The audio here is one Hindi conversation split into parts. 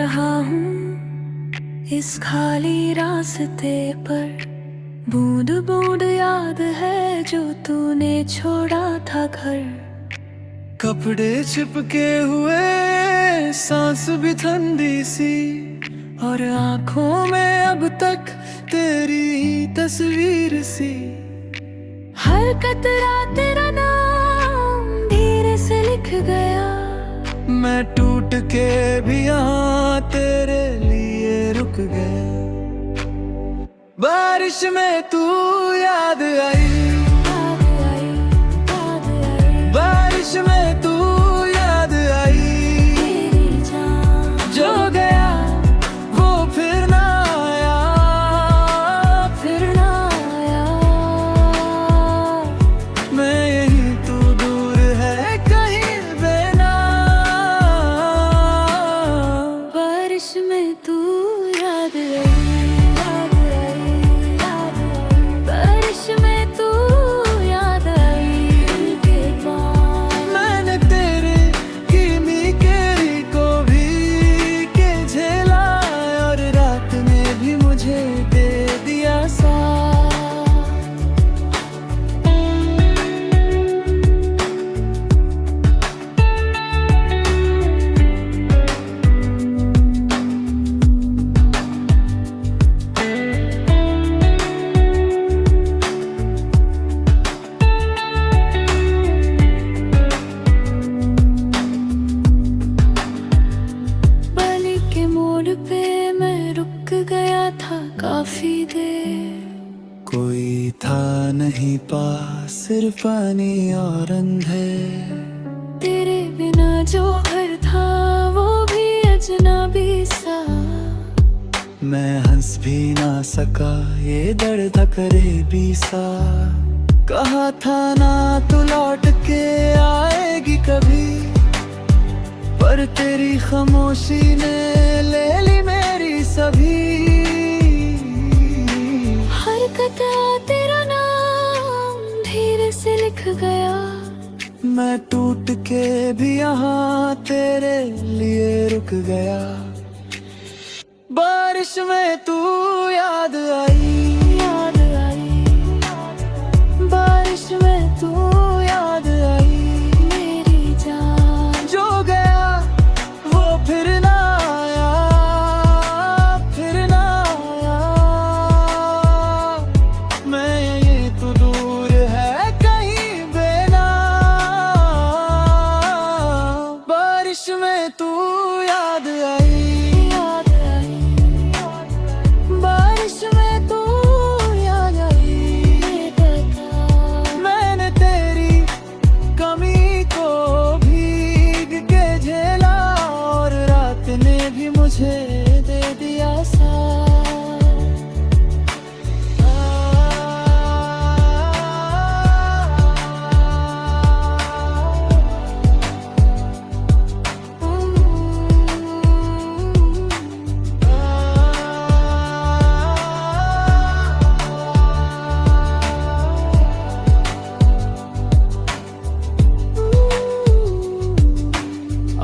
रहा हूँ इस खाली रास्ते पर। बूंद बूंद याद है जो तूने छोड़ा था घर। कपड़े चिपके हुए, सांस भी ठंडी सी, और आंखों में अब तक तेरी तस्वीर सी। हर कतरा तेरा नाम धीरे से लिख गया। मैं टूट के भी यहाँ तेरे लिए रुक गया। बारिश में तू याद आई, बारिश में तू याद आई। जो गया वो फिर ना आया, फिर ना आया। मैं यहीं तू दूर है कहीं बेना। बारिश में तू याद आई, बारिश में तू याद आई। मैंने तेरे कीमी केरी को भी के झेला, और रात ने भी मुझे दे दिया साथ। बलि के मोड़ पे मैं रुक गया था काफी देर। कोई था नहीं पास, सिर्फ पानी और अंधेर। तेरे बिना जो घर था वो भी अजनबी सा। मैं हंस भी ना सका, ये दर्द करीबी सा। कहा था ना तू लौट के आएगी कभी, पर तेरी खामोशी ने ले ली मेरी सभी। हर कतरा तेरा नाम धीरे से लिख गया। मैं टूट के भी यहाँ तेरे लिए रुक गया। बारिश में तू याद आई, याद आई, बारिश में तू याद आई। मेरी जान जो गया वो फिर ना आया, फिर ना आया। मैं ये तो दूर है कहीं बेना। बारिश में तू याद आई, याद आई, बारिश में तू याद आई। मैंने तेरी कमी को भीग के झेला, और रात ने भी मुझे दे दिया साथ।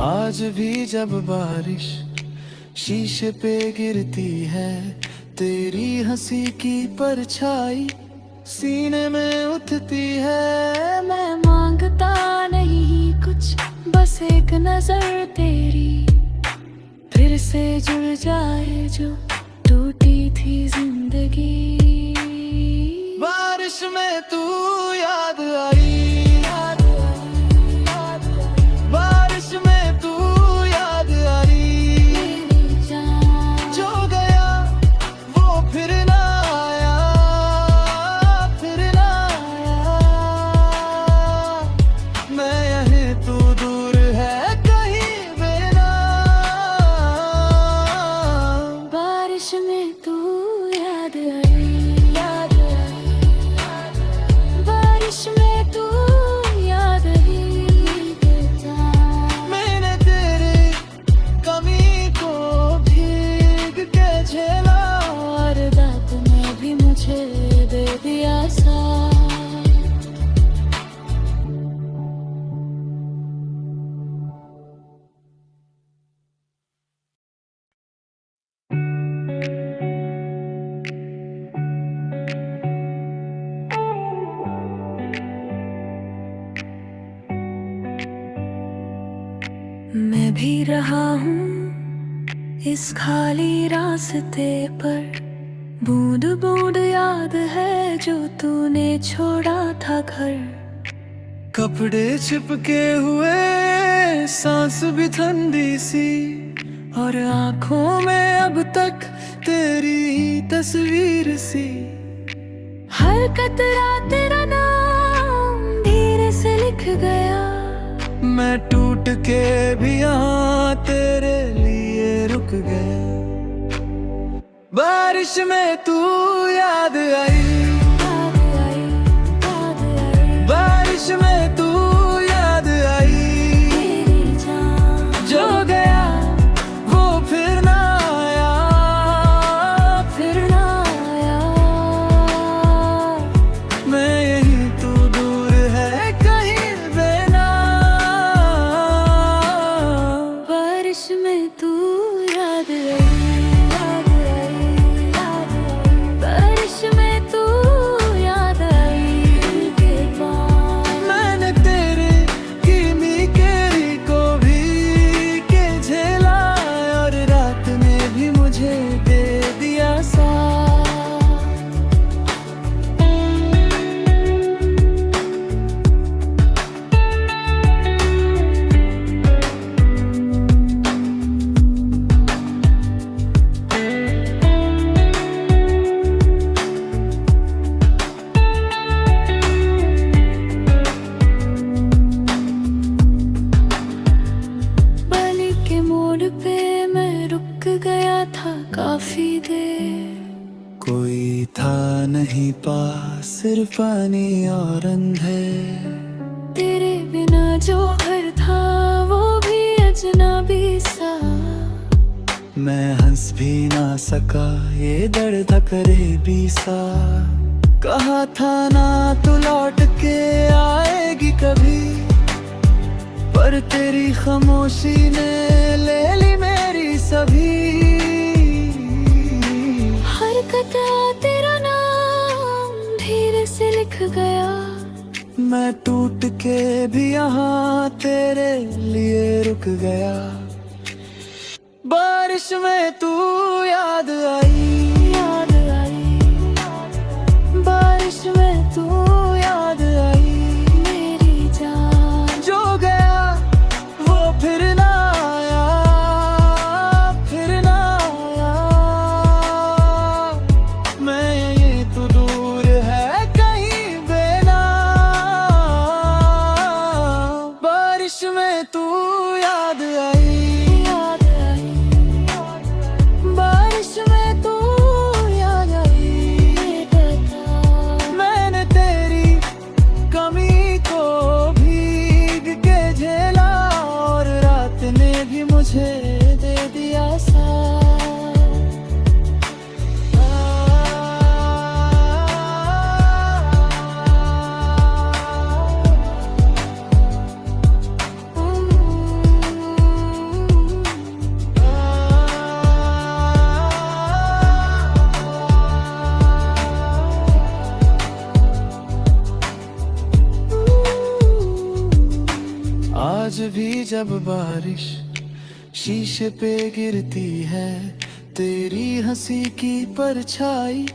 आज भी जब बारिश शीशे पे गिरती है, तेरी हंसी की परछाई सीने में उठती है। मैं मांगता नहीं कुछ, बस एक नजर तेरी फिर से जुड़ जाए जो टूटी थी जिंदगी। बारिश में तू याद आई, बारिश में तू याद आई। जो गया वो फिर ना आया, फिर ना आया। मैं यहीं तू दूर है कहीं बेना। बारिश में तू याद आई। रहा हूँ इस खाली रास्ते पर। बूंद बूंद याद है जो तूने छोड़ा था घर। कपड़े चिपके हुए, सांस भी ठंडी सी, और आंखों में अब तक तेरी ही तस्वीर सी। हर कतरा तेरा नाम धीरे से लिख गया। मैं टूट के भी यहाँ तेरे लिए रुक गया। बारिश में तू याद आई, याद आई, याद आई, बारिश में तू याद आई। मेरी जान जो गया वो फिर ना आया, फिर ना आया। मैं यहीं तू दूर है कहीं बेना। बारिश में तू याद आई, याद आई, याद आई, बारिश में तू याद आई। के बाद मैंने तेरे कीमी केरी को भी के झेला, और रात में भी मुझे दे दिया साथ। बलि के मोड़ पे मैं रुक गया था काफी देर। कोई था नहीं पास, सिर्फ पानी और अंधेर। तेरे बिना जो घर था वो भी अजनबी सा। मैं हंस भी ना सका, ये दर्द था करीबी सा। कहा था ना तू लौट के आएगी कभी, पर तेरी खामोशी ने ले ली मेरी सभी। हर कतरा तेरा नाम धीरे से लिख गया। मैं टूट के भी यहाँ तेरे लिए रुक गया। बारिश में तू याद आई, याद आई, बारिश में तू याद आई। मेरी जान जो गया वो फिर ना आया, फिर ना आया। मैं ये तो दूर है कहीं बेना। बारिश में तू याद आई, याद आई, बारिश में तू याद आई। मैंने तेरी कमी को भीग के झेला, और रात ने भी मुझे दे दिया साथ। आज भी जब बारिश शीशे पे गिरती है, तेरी हंसी की परछाई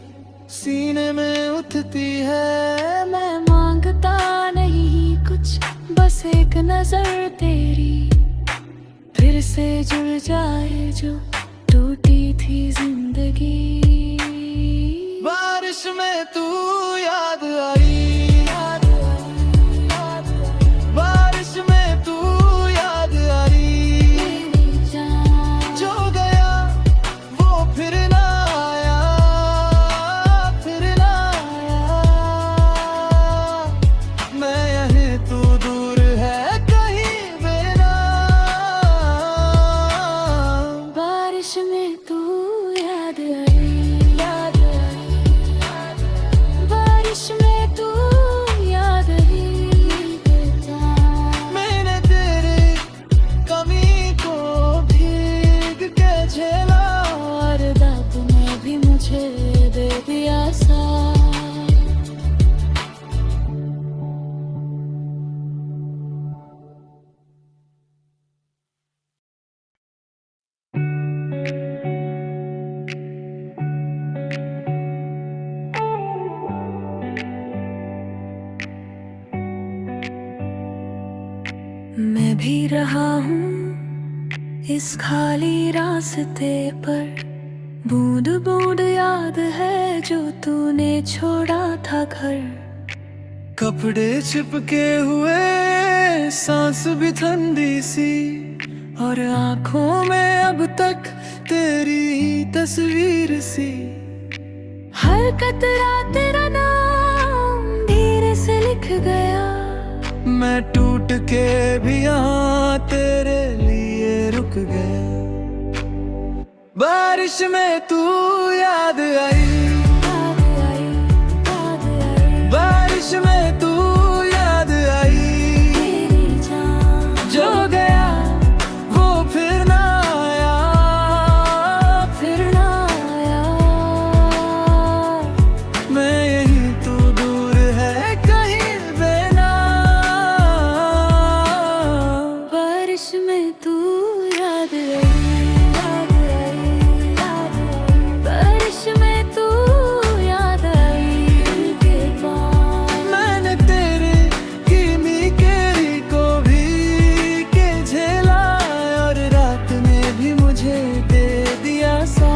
सीने में उठती है। मैं मांगता नहीं कुछ, बस एक नजर तेरी फिर से जुड़ जाए जो टूटी थी जिंदगी। बारिश में तू याद आई, याद आई, याद आई, बारिश में तू याद आई। मेरी जान जो गया वो फिर ना आया, फिर ना आया। मैं यहीं तू दूर है कहीं बेना। बारिश में तू याद आई, याद आई, बारिश में तू याद आई। मैंने तेरी कमी को भीग के झेला, और रात ने भी मुझे दे दिया सा। भी रहा हूँ इस खाली रास्ते पर। बूंद बूंद याद है जो तूने छोड़ा था घर। कपड़े चिपके हुए, सांस भी ठंडी सी, और आंखों में अब तक तेरी ही तस्वीर सी। हर कतरा तेरा नाम धीरे से लिख गया। मैं टूट के भी यहाँ तेरे लिए रुक गया। बारिश में तू याद आई, याद आई, याद आई, बारिश में तू याद आई। तेरी जान जो गया वो फिर ना आया, फिर ना आया। मैं यहीं तू दूर है कहीं बेना। बारिश में तू याद आई, याद आई, याद आई, बारिश में तू याद आई। दिल के पास मैंने तेरे कीमी केरी को भी के झेला, और रात में भी मुझे दे दिया साथ।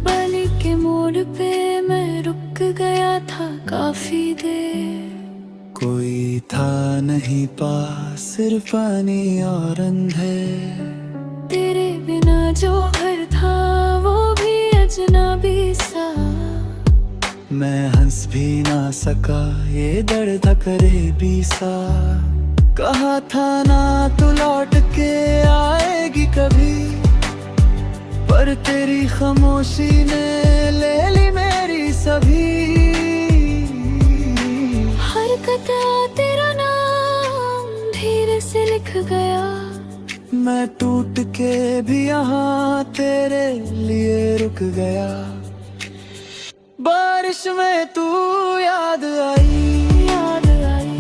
बलि के मोड़ पे मैं रुक गया था काफी देर। कोई था नहीं पास, सिर्फ पानी और अंधेर। तेरे बिना जो घर था वो भी अजनबी सा। मैं हंस भी ना सका, ये दर्द था करीबी सा। कहा था ना तू लौट के आएगी कभी, पर तेरी खामोशी ने ले ली मेरी सभी। हर कतरा तेरा नाम धीरे से लिख गया। मैं टूट के भी यहाँ तेरे लिए रुक गया। बारिश में तू याद आई, याद आई,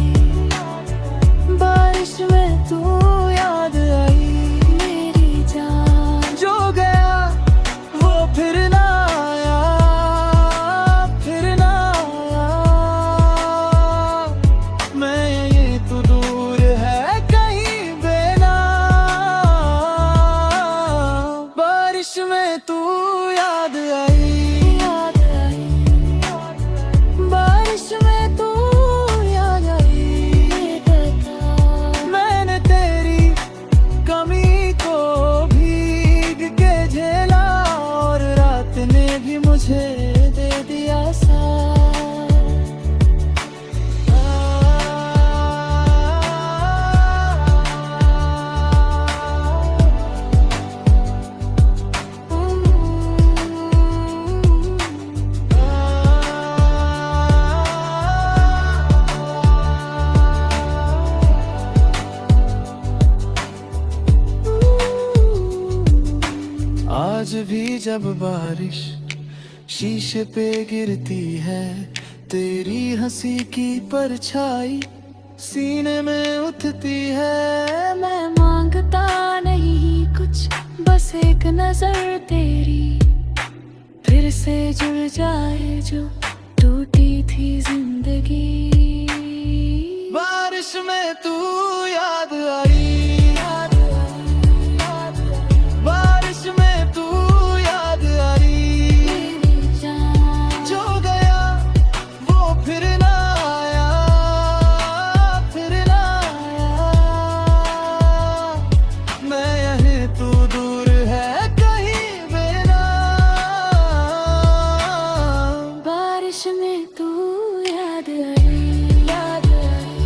बारिश में तू याद आई। मेरी जान जो गया वो फिर ना आया, फिर ना आया। मैं ये तो दूर है कहीं बेना। बारिश में तू याद आई, याद आई, बारिश में तू याद आई। बता मैंने तेरी कमी को भीग के झेला, और रात ने भी मुझे दे दिया साथ। आज भी जब बारिश शीशे पे गिरती है, तेरी हंसी की परछाई सीने में उठती है। मैं मांगता नहीं कुछ, बस एक नजर तेरी फिर से जुड़ जाए जो टूटी थी जिंदगी। बारिश में तू याद आई, याद आई, याद आई, बारिश में तू याद आई। मेरी जान जो गया वो फिर ना आया, फिर ना आया। मैं यहीं तू दूर है कहीं बेना। बारिश में तू याद आई, याद आई,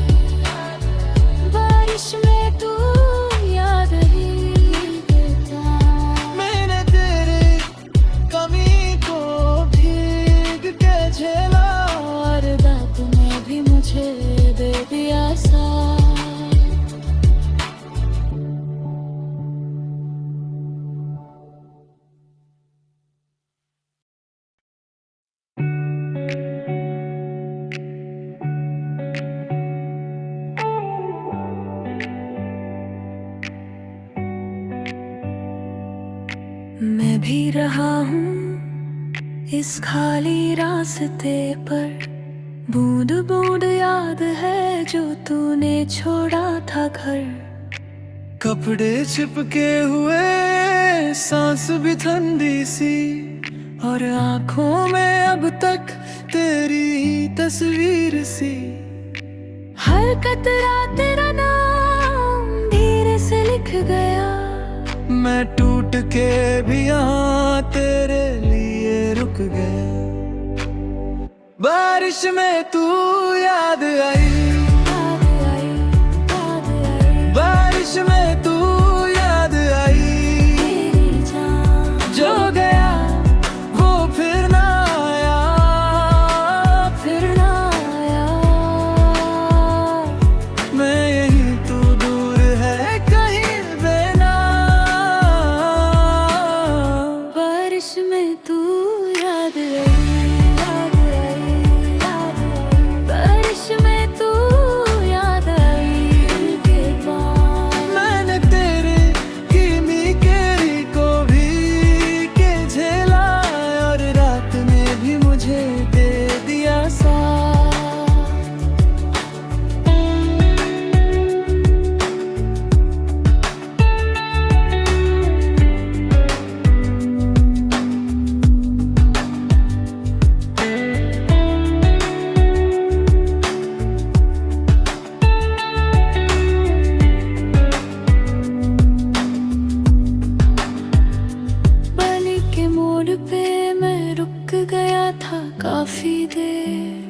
भी रहा हूँ इस खाली रास्ते पर, बूंद बूंद याद है जो तूने छोड़ा था घर। कपड़े चिपके हुए, सांस भी ठंडी सी, और आंखों में अब तक तेरी ही तस्वीर सी। हर कतरा तेरा नाम धीरे से लिख गया, मैं टूट के भी यहाँ तेरे लिए रुक गया। बारिश में तू याद आई, बारिश में तू याद आई। जो गया वो फिर ना आया, फिर ना आया। मैं यहीं तू दूर है कहीं बेना। बारिश में तू याद आई, बारिश में तू याद आई के बाद। मैंने तेरे कीमी केरी को भी के झेला, और रात में भी मुझे दे दिया साथ। बलि के मोड़ पे मैं रुक गया था काफी देर।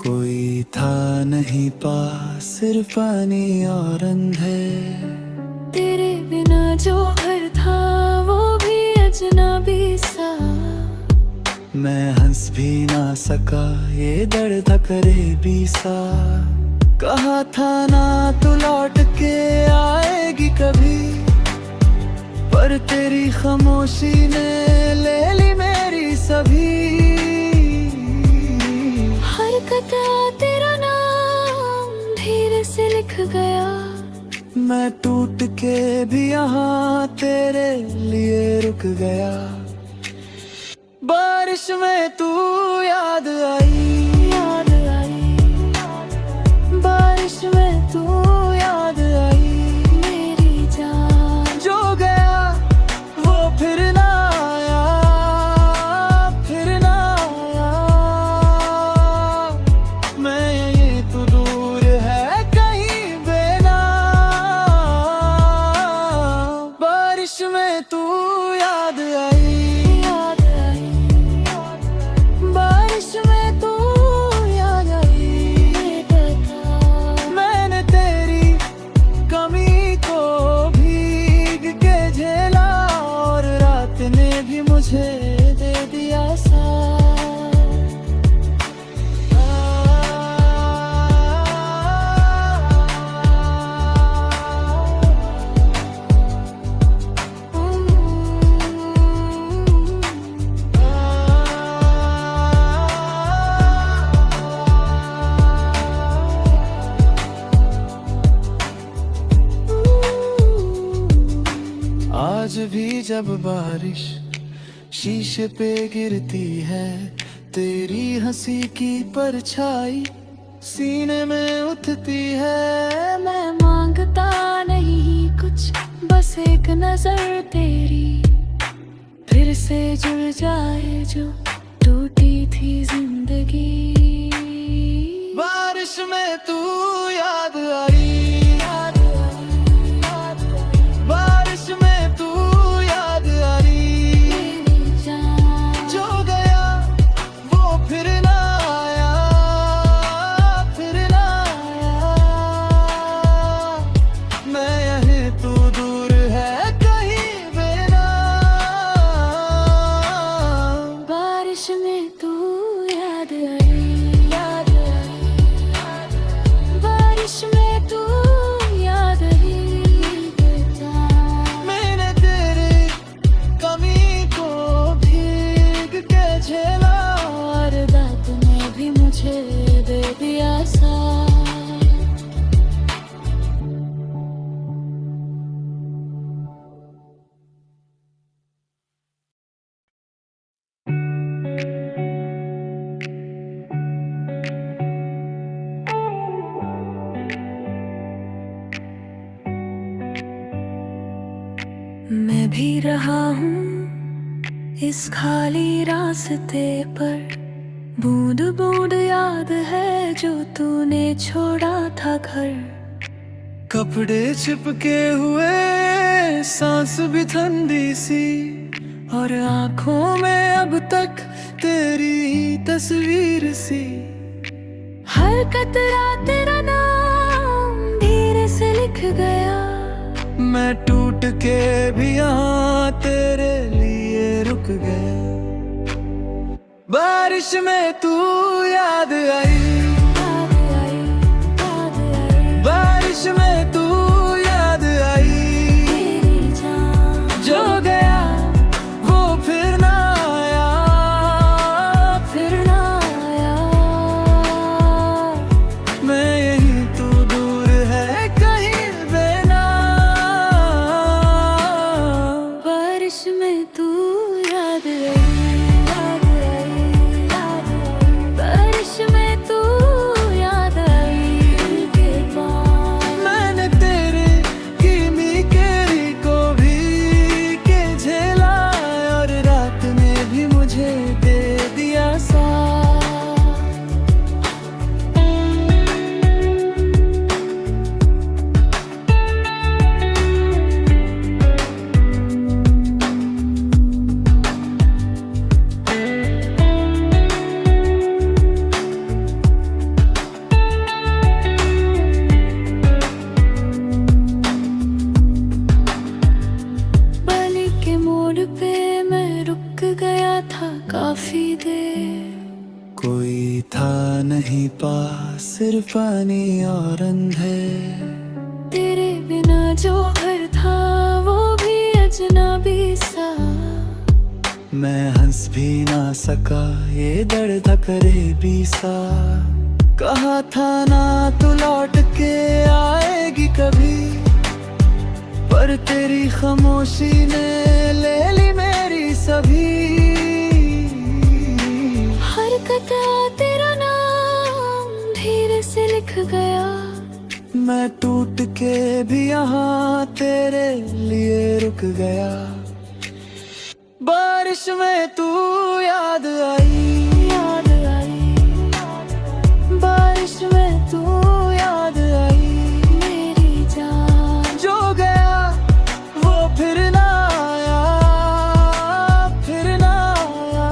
कोई था नहीं पास, सिर्फ पानी और अंधेर। तेरे बिना जो घर था वो भी अजनबी सा। मैं हंस भी ना सका, ये दर्द था करीबी सा। कहा था ना तू लौट के आएगी कभी, पर तेरी खामोशी ने ले ली मेरी सभी। हर कतरा तेरा नाम धीरे से लिख गया, मैं टूट के भी यहाँ तेरे लिए रुक गया। बारिश में तू याद आई, याद आई। बारिश में तू याद आई मेरी जान। जो गया वो फिर ना आया, फिर ना आया। मैं यहीं तू दूर है कहीं बेना। बारिश में तू याद आई, याद आई। बारिश में तू याद आई बता। मैंने तेरी कमी को भीग के झेला, और रात ने भी मुझे दे दिया साथ। आज भी जब बारिश शीशे पे गिरती है, तेरी हंसी की परछाई सीने में उठती है। मैं मांगता नहीं कुछ, बस एक नजर तेरी फिर से जुड़ जाए जो टूटी थी जिंदगी। बारिश में तू याद आई, बारिश में तू याद आई। मेरी जान। जो गया वो फिर ना आया, फिर ना आया। मैं यहीं तू दूर है कहीं बेना। बारिश में तू याद आई, याद आई। मैं भी रहा हूँ इस खाली रास्ते पर, बूंद बूंद याद है जो तूने छोड़ा था घर। कपड़े चिपके हुए, सांस भी ठंडी सी, और आंखों में अब तक तेरी ही तस्वीर सी। हर कतरा तेरा नाम धीरे से लिख गया, मैं टूट के भी यहाँ तेरे लिए रुक गया। बारिश में तू याद आई, बारिश में तू याद आई। जो गया वो फिर ना आया, फिर ना आया। मैं यहीं तू दूर है कहीं बेनाम। बारिश में तू याद आई, बारिश में तू याद आई के पास। मैंने तेरे कीमी केरी को भी के झेला, और रात ने भी मुझे दे दिया साथ। बलि के मोड़ पे मैं रुक गया था काफी देर। कोई था नहीं पास, सिर्फ पानी और अंधेर। तेरे बिना जो घर था वो भी अजनबी सा। मैं हंस भी ना सका, ये दर्द था करीबी सा। कहा था ना तू लौट के आएगी कभी, पर तेरी खामोशी ने ले ली मेरी सभी। हर कतरा तेरा नाम धीरे से लिख गया, मैं टूट के भी यहाँ तेरे लिए रुक गया। बारिश में तू याद आई, याद आई। बारिश में तू याद आई। मेरी जान जो गया वो फिर ना आया, फिर ना आया।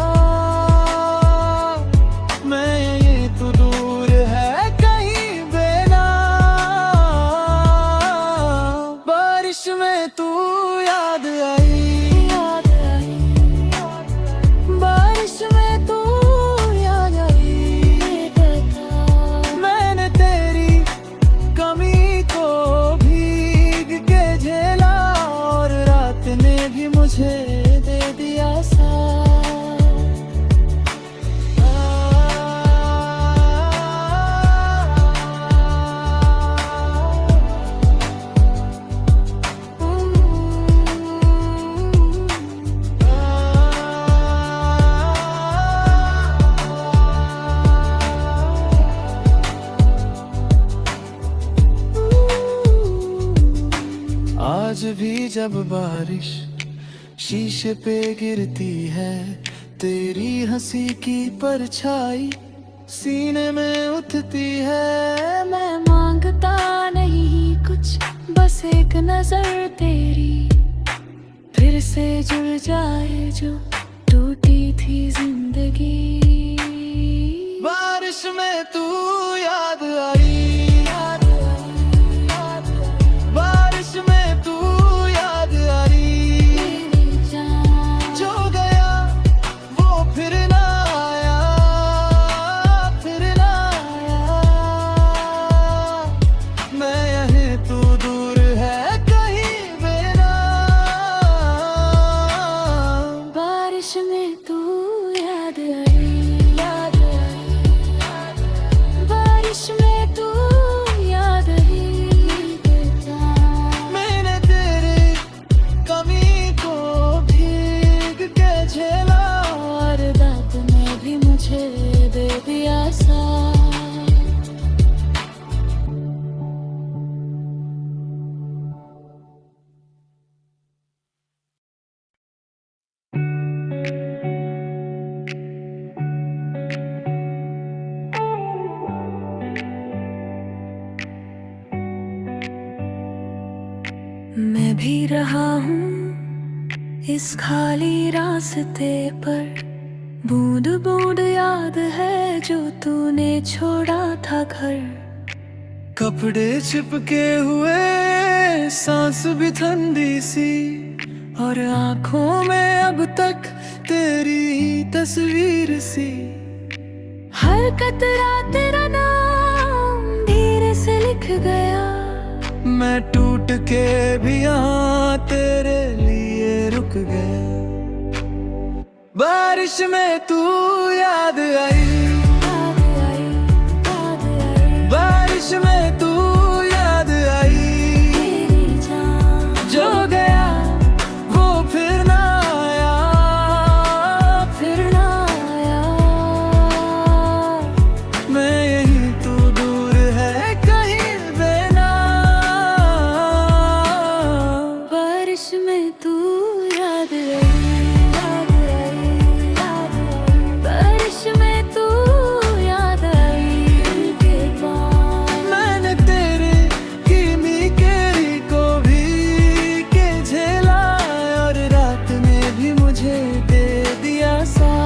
मैं ये तो दूर है कहीं बेनाम। बारिश में तू याद आई, याद आई। बारिश में तू याद आई। मैंने तेरी कमी को भीग के झेला, और रात ने भी मुझे दे दिया साथ। आज भी जब बारिश शीशे पे गिरती है, तेरी हंसी की परछाई सीने में उठती है। मैं मांगता नहीं कुछ, बस एक नजर तेरी फिर से जुड़ जाए जो टूटी थी जिंदगी। बारिश में तू याद आई, बारिश में तू याद आई। मेरी जान जो गया वो फिर ना आया, फिर ना आया। मैं यहीं तू दूर है कहीं बेनाम। बारिश में तू याद आई, याद आई। मैं भी रहा हूँ इस खाली रास्ते पर, बूंद बूंद याद है जो तूने छोड़ा था घर। कपड़े चिपके हुए, सांस भी ठंडी सी, और आंखों में अब तक तेरी ही तस्वीर सी। हर कतरा तेरा नाम धीरे से लिख गया, मैं टूट के भी यहाँ तेरे लिए रुक गया। बारिश में तू याद आई, बारिश में तू याद आई। जो गया वो फिर ना आया, फिर ना आया। मैं यहीं तू दूर है कहीं बेनाम। बारिश में तू याद आई, बारिश में तू याद आई। मैंने तेरे कीमी केरी को भी के झेला, और रात में भी मुझे दे दिया साथ।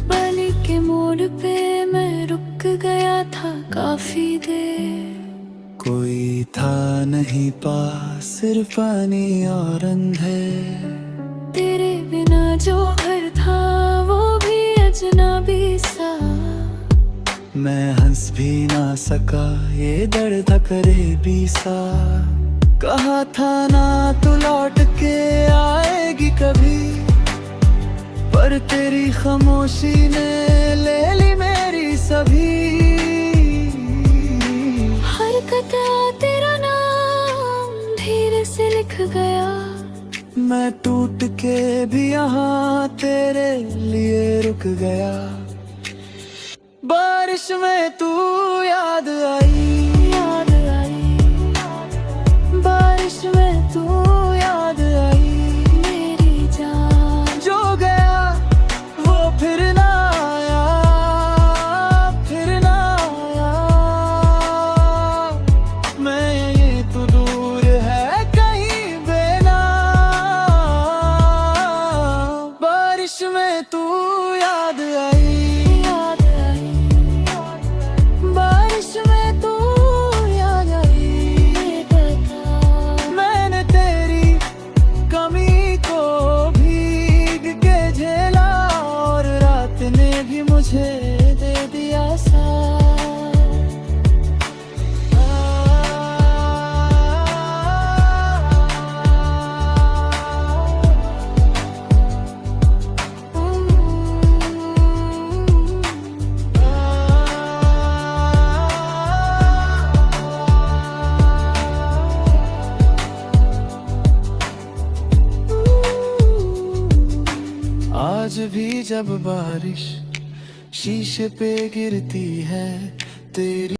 बलि के मोड़ पे मैं रुक गया था काफी देर, कोई था नहीं पास, सिर्फ पानी और अंधेर। तेरे बिना जो घर था वो भी अजनबी सा। मैं हंस भी ना सका, ये दर्द था करीबी सा। कहा था ना तू लौट के आएगी कभी, पर तेरी खामोशी ने ले ली मेरी सभी। हर कतरा तेरा नाम धीरे से लिख गया, मैं टूट के भी यहाँ तेरे लिए रुक गया। बारिश में तू याद आई, याद आई। बारिश में तू याद आई। मेरी जान जो गया वो फिर ना आया, फिर ना आया। मैं ये तो दूर है कहीं बेनाम। बारिश में तू याद आई, याद आई। बारिश में तू याद आई। मैंने तेरी कमी को भीग के झेला, और रात ने भी मुझे दे दिया साथ। आज भी जब बारिश शीशे पे गिरती है, तेरी